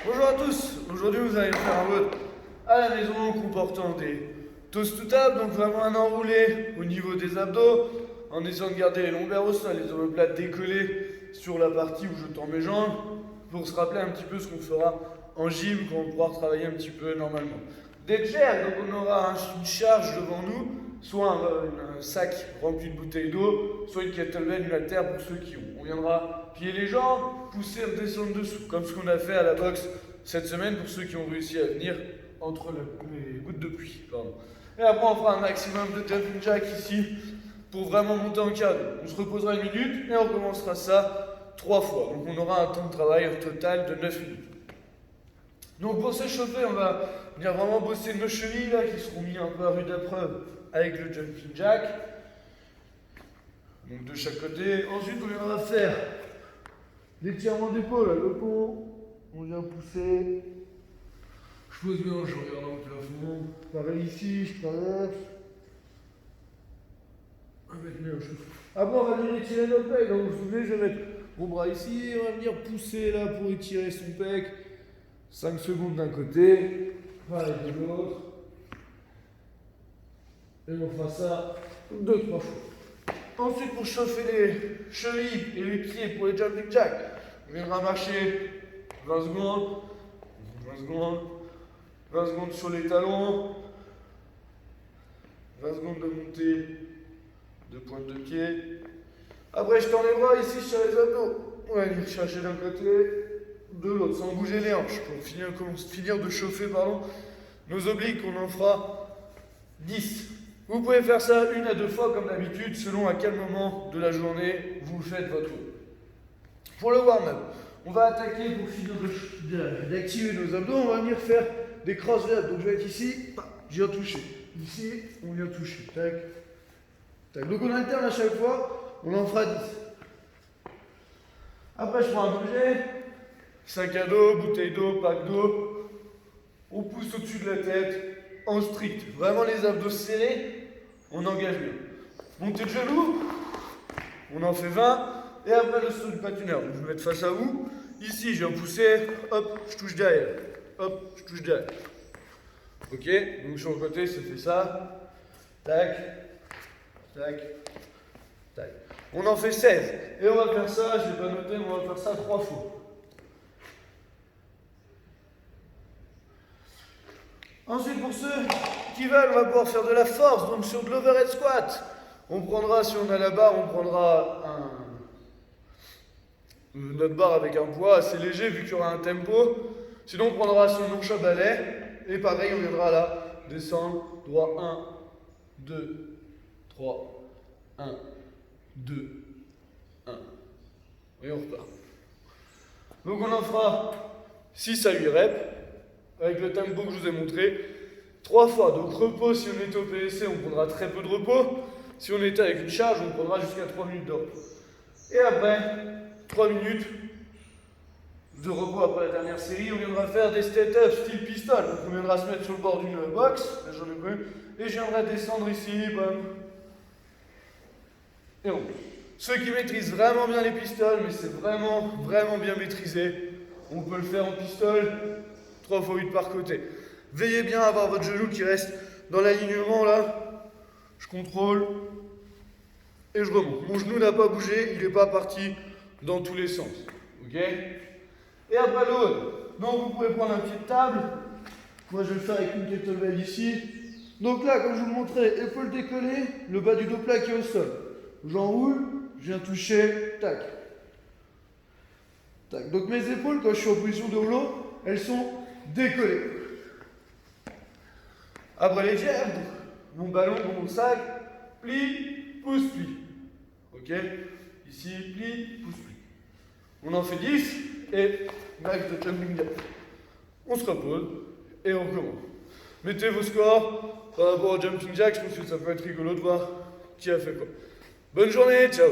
Bonjour à tous, aujourd'hui vous allez faire un vote à la maison comportant des toasts to table, donc vraiment un enroulé au niveau des abdos, en essayant de garder les lombaires au sol, les omoplates décollées sur la partie où je tends mes jambes, pour se rappeler un petit peu ce qu'on fera en gym quand on pourra travailler un petit peu normalement. Des chairs, donc on aura une charge devant nous, soit un sac rempli de bouteilles d'eau, soit une kettlebell, une haltère pour ceux qui ont. On viendra plier les jambes, pousser, redescendre dessous, comme ce qu'on a fait à la boxe cette semaine pour ceux qui ont réussi à venir entre les gouttes de pluie. Pardon. Et après on fera un maximum de jumping jack ici pour vraiment monter en cardio. On se reposera une minute et on recommencera ça 3 fois. Donc on aura un temps de travail total de 9 minutes. Donc pour s'échauffer, on va venir vraiment bosser nos chevilles là, qui seront mis un peu à rude épreuve avec le jumping jack. Donc de chaque côté. Ensuite on viendra faire l'étirement d'épaule à le pont. On vient pousser. Je pose bien, je regarde dans le plafond. Pareil ici, je traverse. Après on va venir étirer nos pecs. Donc vous vous souvenez, je vais mettre mon bras ici, on va venir pousser là pour étirer son pec. 5 secondes d'un côté, pareil de l'autre. Et on fera ça 2-3 fois. Ensuite, pour chauffer les chevilles et les pieds pour les jumping jacks, on viendra marcher 20 secondes, 20 secondes, 20 secondes sur les talons, 20 secondes de montée de pointe de pied. Après, je tends les bras ici sur les abdos. On va venir chercher d'un côté, de l'autre, sans bouger les hanches, pour finir de chauffer nos obliques. On en fera 10. Vous pouvez faire ça 1 à 2 fois comme d'habitude, selon à quel moment de la journée vous faites votre tour. Pour le warm-up, on va attaquer pour finir d'activer nos abdos. On va venir faire des cross-reps. Donc je vais être ici, je viens toucher. Ici, on vient toucher. Tac, tac. Donc on alterne à chaque fois, on en fera 10. Après, je prends un objet, sac à dos, bouteille d'eau, pack d'eau. On pousse au-dessus de la tête. En strict, vraiment les abdos serrés, on engage bien. Montée de genoux, on en fait 20, et après le saut du patineur. Donc je vais mettre face à vous. Ici, je viens pousser, hop, je touche derrière. Hop, je touche derrière. Ok, donc sur le côté, ça fait ça. Tac, tac, tac. On en fait 16. Et on va faire ça, je ne l'ai pas noté, mais on va faire ça 3 fois. Ensuite, pour ceux qui veulent, on va pouvoir faire de la force, donc sur de l'overhead squat. On prendra, si on a la barre, on prendra notre barre avec un poids assez léger vu qu'il y aura un tempo. Sinon, on prendra son non-shot balai. Et pareil, on viendra là, descendre, droit 1, 2, 3, 1, 2, 1. Et on repart. Donc on en fera 6 à 8 reps. Avec le tempo que je vous ai montré, 3 fois. Donc repos, si on était au PSC, on prendra très peu de repos. Si on était avec une charge, on prendra jusqu'à 3 minutes de repos. Et après, 3 minutes de repos après la dernière série, on viendra faire des state-ups style pistol. Donc on viendra se mettre sur le bord d'une box, là j'en ai plus, et je viendrai descendre ici, bam. Et on. Ceux qui maîtrisent vraiment bien les pistoles, mais c'est vraiment bien maîtrisé, on peut le faire en pistol. 3 fois 8 par côté. Veillez bien à avoir votre genou qui reste dans l'alignement là. Je contrôle et je remonte. Mon genou n'a pas bougé, il n'est pas parti dans tous les sens. Ok? Et après l'autre. Donc vous pouvez prendre un pied de table. Moi je vais le faire avec une kettlebell ici. Donc là, comme je vous le montrais, épaule décollée, le bas du dos plaqué au sol. J'enroule, je viens toucher, tac. Tac. Donc mes épaules, quand je suis en position de rouleau, elles sont décollé. Après les jabs, mon ballon dans mon sac, plie, pousse, plie. Ok? Ici, plie, pousse, plie. On en fait 10 et max de jumping jack. On se repose et on recommence. Mettez vos scores par rapport au jumping jack, je pense que ça peut être rigolo de voir qui a fait quoi. Bonne journée, ciao!